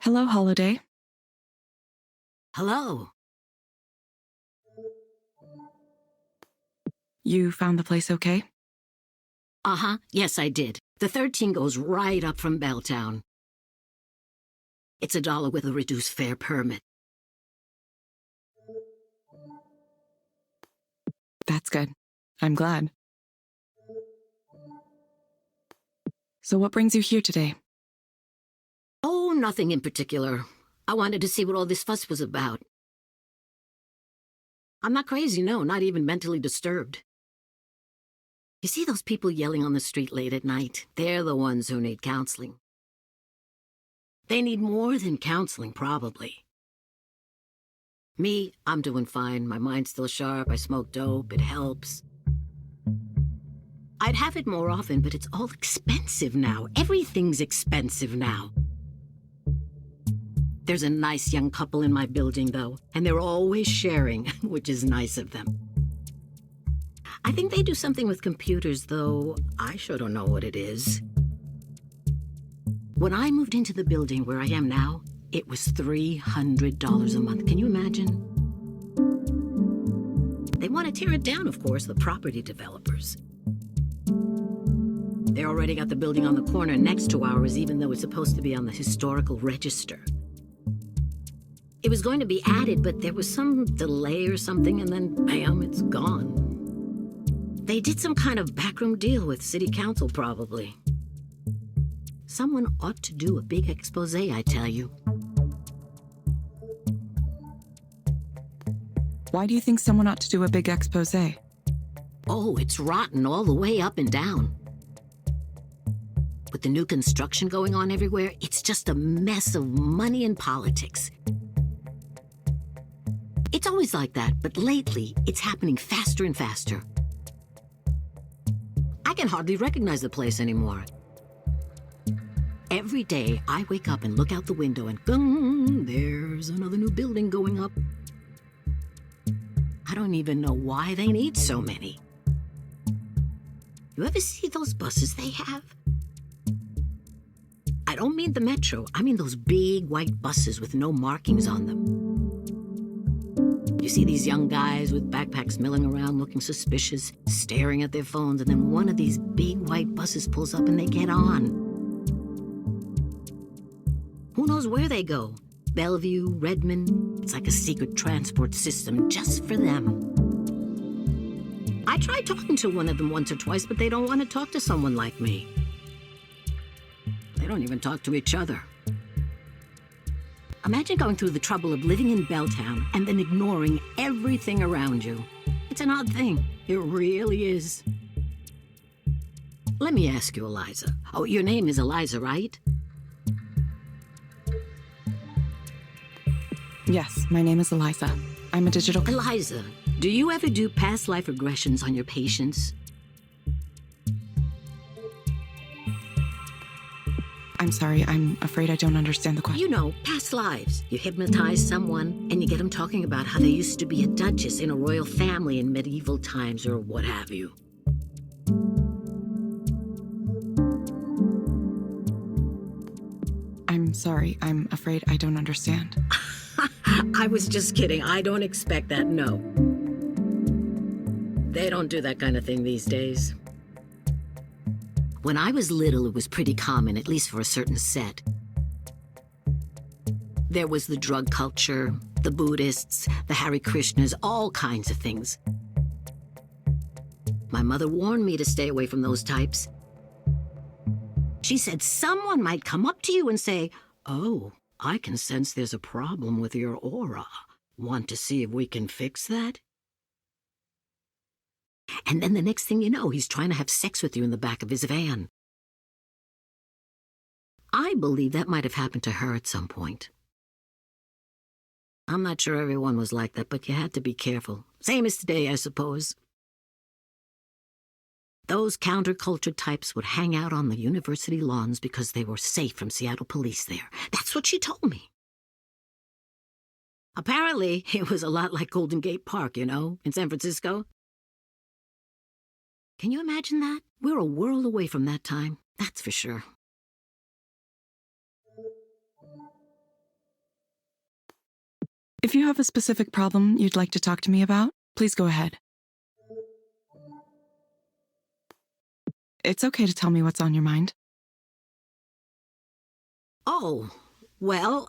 Hello, Holiday. Hello. You found the place okay? Uh-huh. Yes, I did. The 13 goes right up from Belltown. It's $1 with a reduced fare permit. That's good. I'm glad. So what brings you here today? Oh, nothing in particular. I wanted to see what all this fuss was about. I'm not crazy, no, not even mentally disturbed. You see those people yelling on the street late at night? They're the ones who need counseling. They need more than counseling, probably. Me, I'm doing fine. My mind's still sharp. I smoke dope. It helps. I'd have it more often, but it's all expensive now. Everything's expensive now. There's a nice young couple in my building, though, and they're always sharing, which is nice of them. I think they do something with computers, though I sure don't know what it is. When I moved into the building where I am now, it was $300 a month. Can you imagine? They want to tear it down, of course, the property developers. They already got the building on the corner next to ours, even though it's supposed to be on the historical register. It was going to be added, but there was some delay or something, and then bam, it's gone. They did some kind of backroom deal with city council, probably. Someone ought to do a big expose, I tell you. Why do you think someone ought to do a big expose? Oh, it's rotten all the way up and down. With the new construction going on everywhere, it's just a mess of money and politics. It's always like that, but lately, it's happening faster and faster. I can hardly recognize the place anymore. Every day, I wake up and look out the window and there's another new building going up. I don't even know why they need so many. You ever see those buses they have? I don't mean the metro. I mean those big white buses with no markings on them. You see these young guys with backpacks milling around looking suspicious, staring at their phones, and then one of these big white buses pulls up and they get on. Who knows where they go? Bellevue, Redmond. It's like a secret transport system just for them. I tried talking to one of them once or twice, but they don't want to talk to someone like me. They don't even talk to each other. Imagine going through the trouble of living in Belltown and then ignoring everything around you. It's an odd thing. It really is. Let me ask you, Eliza. Oh, your name is Eliza, right? Yes, my name is Eliza. I'm a digital... Eliza, do you ever do past life regressions on your patients? I'm sorry, I'm afraid I don't understand the question. You know, past lives. You hypnotize someone, and you get them talking about how they used to be a duchess in a royal family in medieval times, or what have you. I'm sorry, I'm afraid I don't understand. I was just kidding. I don't expect that, no. They don't do that kind of thing these days. When I was little, it was pretty common, at least for a certain set. There was the drug culture, the Buddhists, the Hare Krishnas, all kinds of things. My mother warned me to stay away from those types. She said someone might come up to you and say, "Oh, I can sense there's a problem with your aura. Want to see if we can fix that?" And then the next thing you know, he's trying to have sex with you in the back of his van. I believe that might have happened to her at some point. I'm not sure everyone was like that, but you had to be careful. Same as today, I suppose. Those counterculture types would hang out on the university lawns because they were safe from Seattle police there. That's what she told me. Apparently, it was a lot like Golden Gate Park, you know, in San Francisco. Can you imagine that? We're a world away from that time, that's for sure. If you have a specific problem you'd like to talk to me about, please go ahead. It's okay to tell me what's on your mind. Oh, well,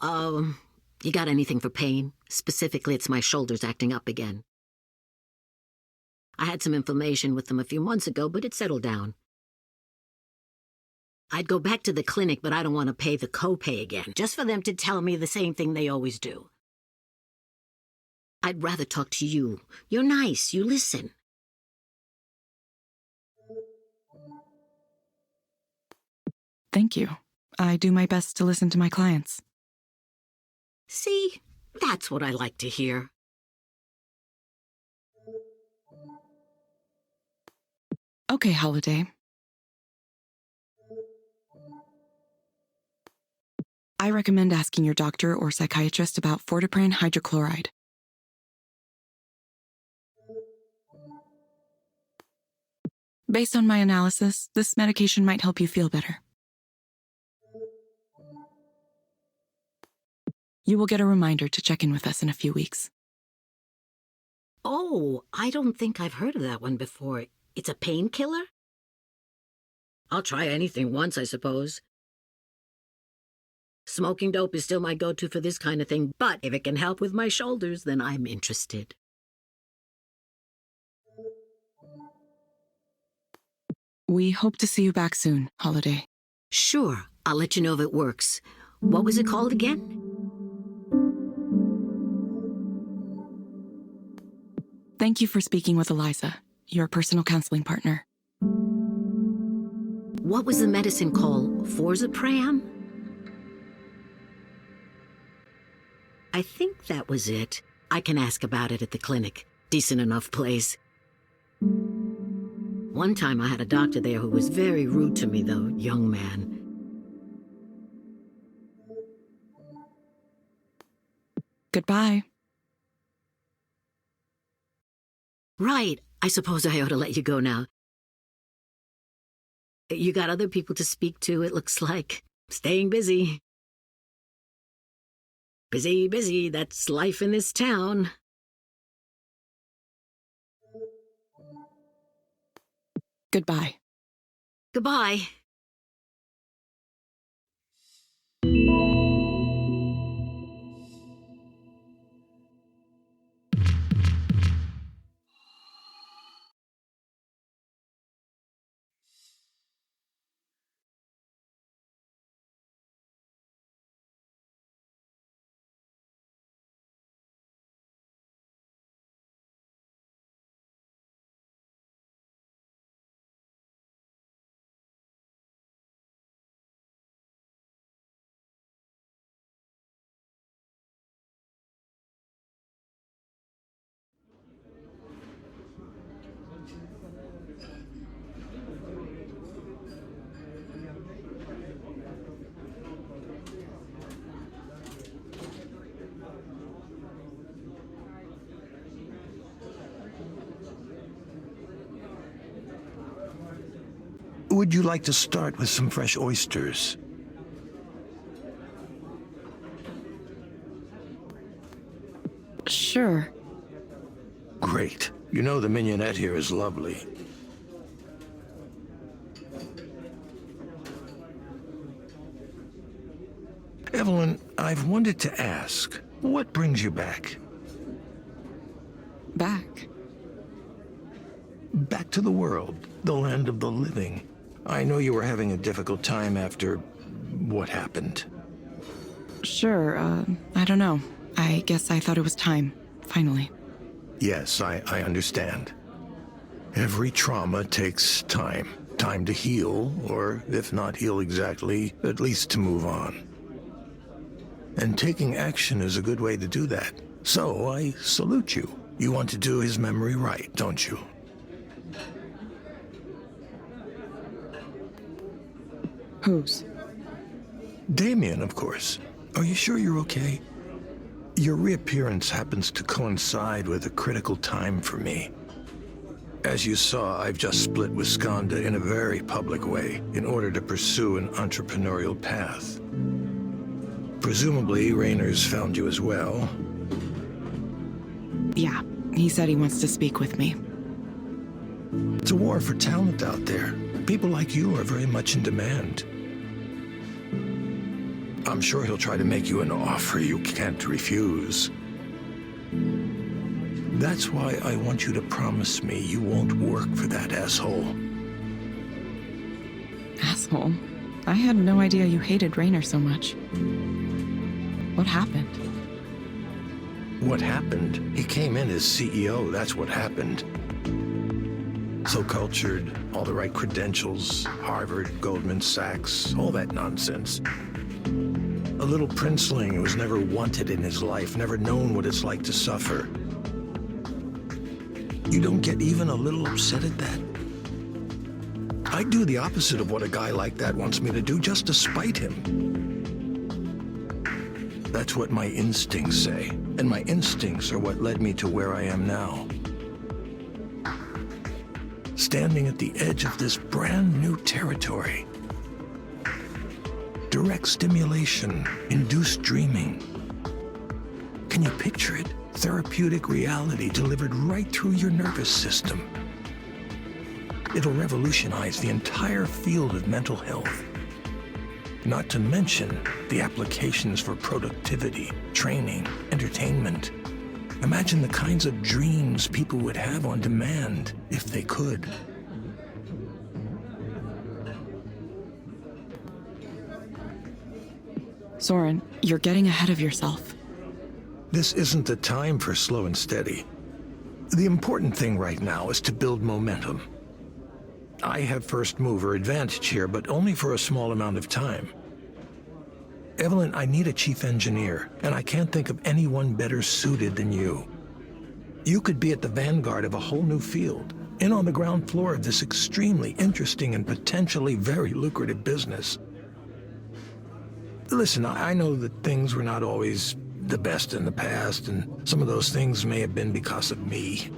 you got anything for pain? Specifically, it's my shoulders acting up again. I had some inflammation with them a few months ago, but it settled down. I'd go back to the clinic, but I don't want to pay the copay again, just for them to tell me the same thing they always do. I'd rather talk to you. You're nice, you listen. Thank you. I do my best to listen to my clients. See, that's what I like to hear. Okay, Holiday. I recommend asking your doctor or psychiatrist about Fortipran hydrochloride. Based on my analysis, this medication might help you feel better. You will get a reminder to check in with us in a few weeks. Oh, I don't think I've heard of that one before. It's a painkiller? I'll try anything once, I suppose. Smoking dope is still my go-to for this kind of thing, but if it can help with my shoulders, then I'm interested. We hope to see you back soon, Holiday. Sure, I'll let you know if it works. What was it called again? Thank you for speaking with Eliza, your personal counseling partner. What was the medicine called? Fortipran? I think that was it. I can ask about it at the clinic. Decent enough place. One time I had a doctor there who was very rude to me, though, young man. Goodbye. Right. I suppose I ought to let you go now. You got other people to speak to, it looks like. Staying busy. Busy, busy. That's life in this town. Goodbye. Goodbye. Would you like to start with some fresh oysters? Sure. Great. You know the mignonette here is lovely. Evelyn, I've wanted to ask, what brings you back? Back. Back to the world, the land of the living. I know you were having a difficult time after what happened. Sure, I don't know. I guess I thought it was time, finally. Yes, I understand. Every trauma takes time. Time to heal, or if not heal exactly, at least to move on. And taking action is a good way to do that. So I salute you. You want to do his memory right, don't you? Whose? Damien, of course. Are you sure you're okay? Your reappearance happens to coincide with a critical time for me. As you saw, I've just split with Skanda in a very public way in order to pursue an entrepreneurial path. Presumably, Raynor's found you as well. Yeah, he said he wants to speak with me. It's a war for talent out there. People like you are very much in demand. I'm sure he'll try to make you an offer you can't refuse. That's why I want you to promise me you won't work for that asshole. Asshole. I had no idea you hated Rainer so much. What happened? What happened? He came in as CEO, that's what happened. So cultured, all the right credentials, Harvard, Goldman Sachs, all that nonsense. A little princeling who was never wanted in his life, never known what it's like to suffer. You don't get even a little upset at that? I'd do the opposite of what a guy like that wants me to do, just to spite him. That's what my instincts say, and my instincts are what led me to where I am now. Standing at the edge of this brand new territory. Direct stimulation, induced dreaming. Can you picture it? Therapeutic reality delivered right through your nervous system. It'll revolutionize the entire field of mental health. Not to mention the applications for productivity, training, entertainment. Imagine the kinds of dreams people would have on demand if they could. Soren, you're getting ahead of yourself. This isn't the time for slow and steady. The important thing right now is to build momentum. I have first mover advantage here, but only for a small amount of time. Evelyn, I need a chief engineer, and I can't think of anyone better suited than you. You could be at the vanguard of a whole new field, in on the ground floor of this extremely interesting and potentially very lucrative business. Listen, I know that things were not always the best in the past, and some of those things may have been because of me.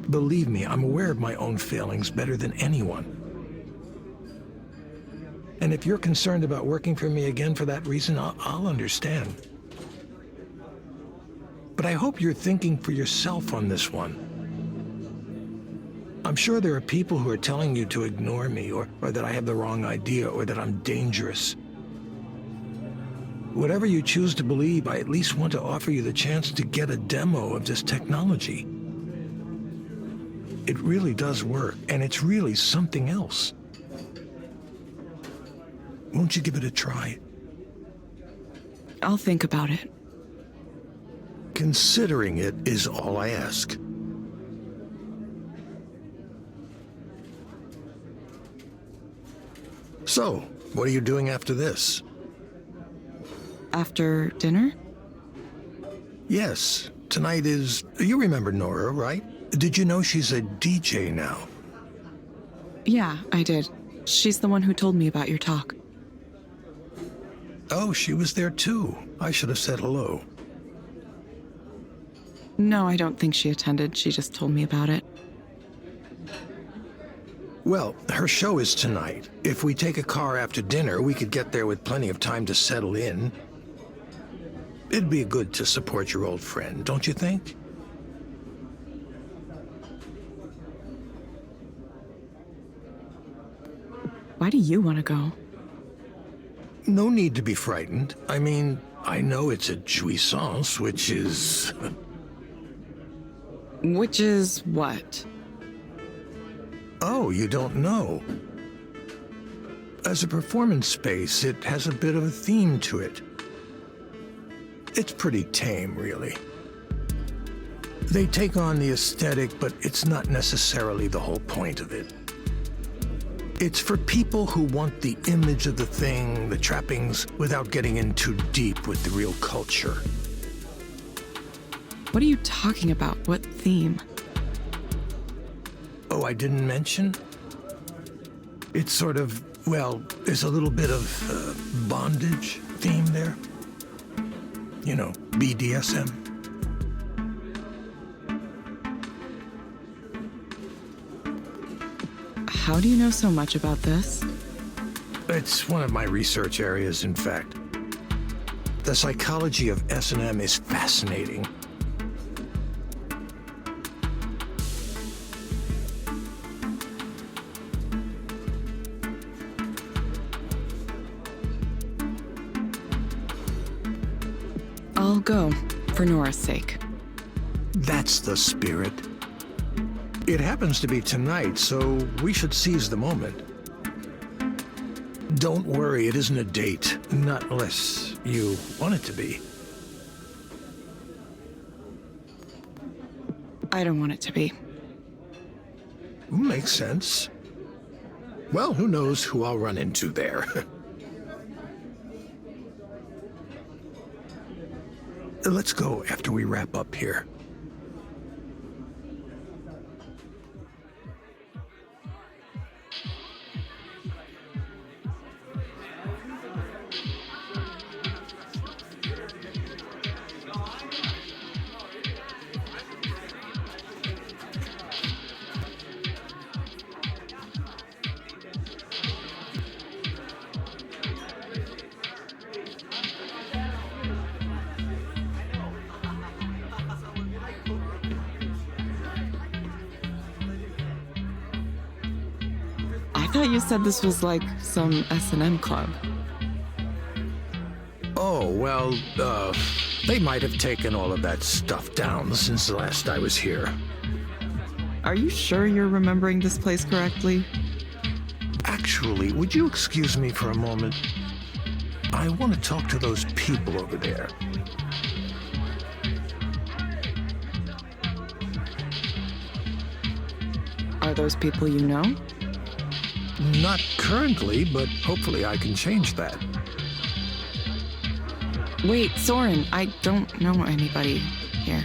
Believe me, I'm aware of my own failings better than anyone. And if you're concerned about working for me again for that reason, I'll understand. But I hope you're thinking for yourself on this one. I'm sure there are people who are telling you to ignore me, or that I have the wrong idea, or that I'm dangerous. Whatever you choose to believe, I at least want to offer you the chance to get a demo of this technology. It really does work, and it's really something else. Won't you give it a try? I'll think about it. Considering it is all I ask. So, what are you doing after this? After dinner? Yes, tonight is... You remember Nora, right? Did you know she's a DJ now? Yeah, I did. She's the one who told me about your talk. Oh, she was there too. I should have said hello. No, I don't think she attended. She just told me about it. Well, her show is tonight. If we take a car after dinner, we could get there with plenty of time to settle in. It'd be good to support your old friend, don't you think? Why do you want to go? No need to be frightened. I mean, I know it's a jouissance, which is... Which is what? Oh, you don't know. As a performance space, it has a bit of a theme to it. It's pretty tame, really. They take on the aesthetic, but it's not necessarily the whole point of it. It's for people who want the image of the thing, the trappings, without getting in too deep with the real culture. What are you talking about? What theme? Oh, I didn't mention? It's sort of, well, there's a little bit of bondage theme there. You know, BDSM. How do you know so much about this? It's one of my research areas, in fact. The psychology of S&M is fascinating. I'll go, for Nora's sake. That's the spirit. It happens to be tonight, so we should seize the moment. Don't worry, it isn't a date. Not unless you want it to be. I don't want it to be. Makes sense. Well, who knows who I'll run into there. Let's go after we wrap up here. I thought you said this was like some S&M club. Oh, well, they might have taken all of that stuff down since the last I was here. Are you sure you're remembering this place correctly? Actually, would you excuse me for a moment? I want to talk to those people over there. Are those people you know? Not currently, but hopefully I can change that. Wait, Soren, I don't know anybody here.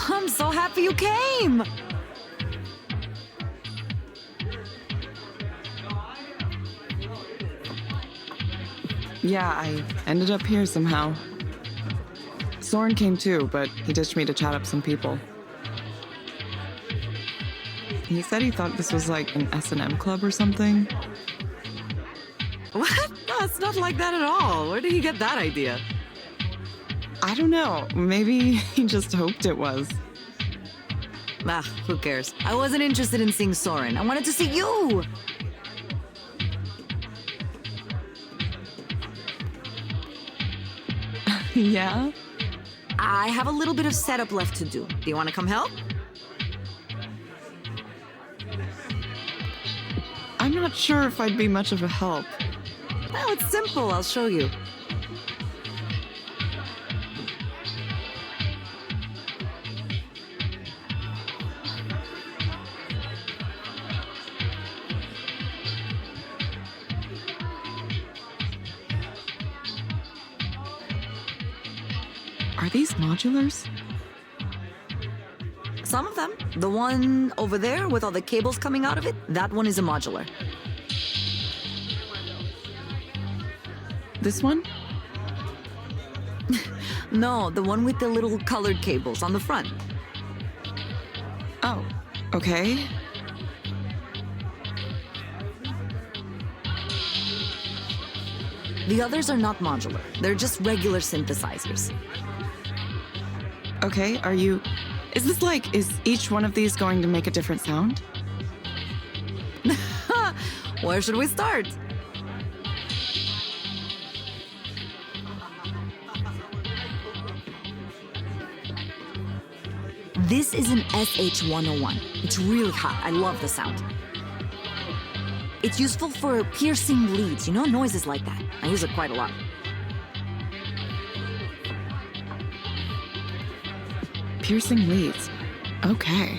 I'm so happy you came! Yeah, I ended up here somehow. Soren came too, but he ditched me to chat up some people. He said he thought this was like an S&M club or something. What? No, it's not like that at all. Where did he get that idea? I don't know. Maybe he just hoped it was. Ah, who cares? I wasn't interested in seeing Soren. I wanted to see you! Yeah? I have a little bit of setup left to do. Do you want to come help? I'm not sure if I'd be much of a help. Well, it's simple. I'll show you. Are these modulars? Some of them. The one over there with all the cables coming out of it, that one is a modular. This one? No, the one with the little colored cables on the front. Oh, okay. The others are not modular. They're just regular synthesizers. Okay, are you Is each one of these going to make a different sound? Where should we start? This is an SH-101. It's really hot. I love the sound. It's useful for piercing leads, noises like that. I use it quite a lot. Piercing leads. Okay.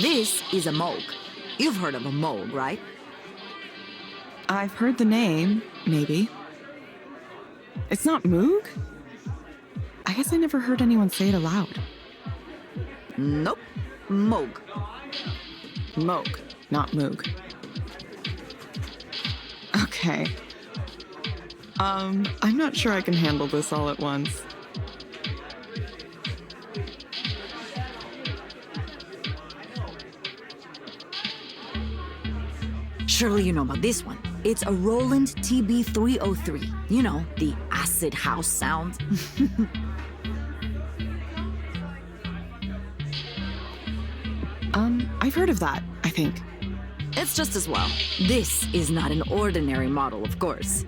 This is a Moog. You've heard of a Moog, right? I've heard the name, maybe. It's not Moog? I guess I never heard anyone say it aloud. Nope. Moog. Moog, not Moog. Okay. I'm not sure I can handle this all at once. Surely you know about this one. It's a Roland TB-303. The acid house sound. I've heard of that, I think. It's just as well. This is not an ordinary model, of course.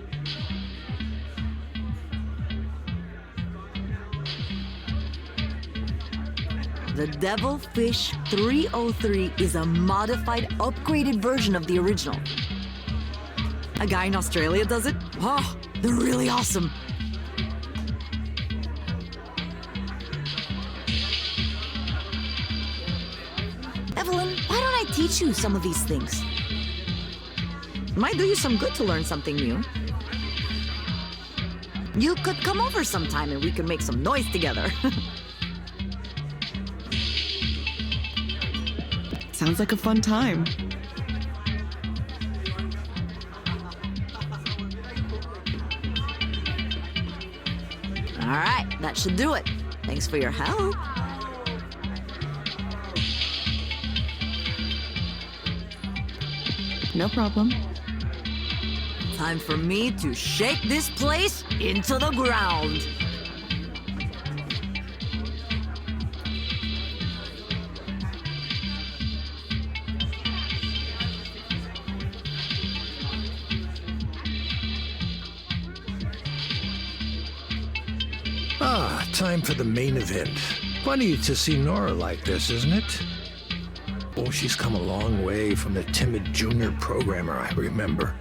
The Devilfish 303 is a modified, upgraded version of the original. A guy in Australia does it? Oh, they're really awesome. Evelyn, why don't I teach you some of these things? Might do you some good to learn something new. You could come over sometime and we could make some noise together. Sounds like a fun time. All right, that should do it. Thanks for your help. No problem. Time for me to shake this place into the ground. Ah, time for the main event. Funny to see Nora like this, isn't it? Oh, she's come a long way from the timid junior programmer I remember.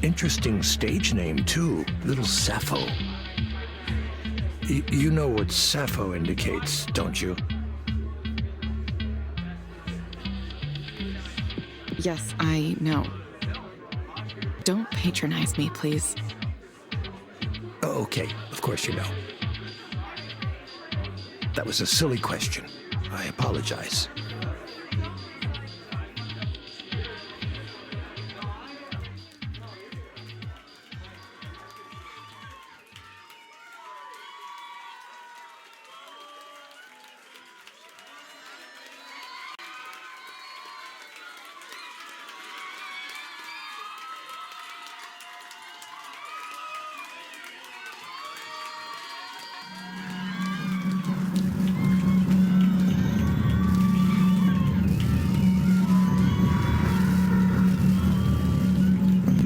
Interesting stage name, too. Little Sappho. You know what Sappho indicates, don't you? Yes, I know. Don't patronize me, please. Oh, okay, of course you know. That was a silly question. I apologize.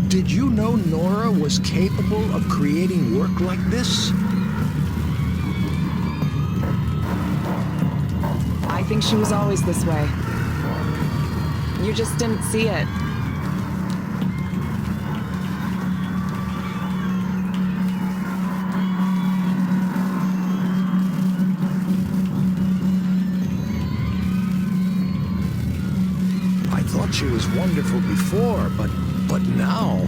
Did you know Nora was capable of creating work like this? I think she was always this way. You just didn't see it. I thought she was wonderful before, but now...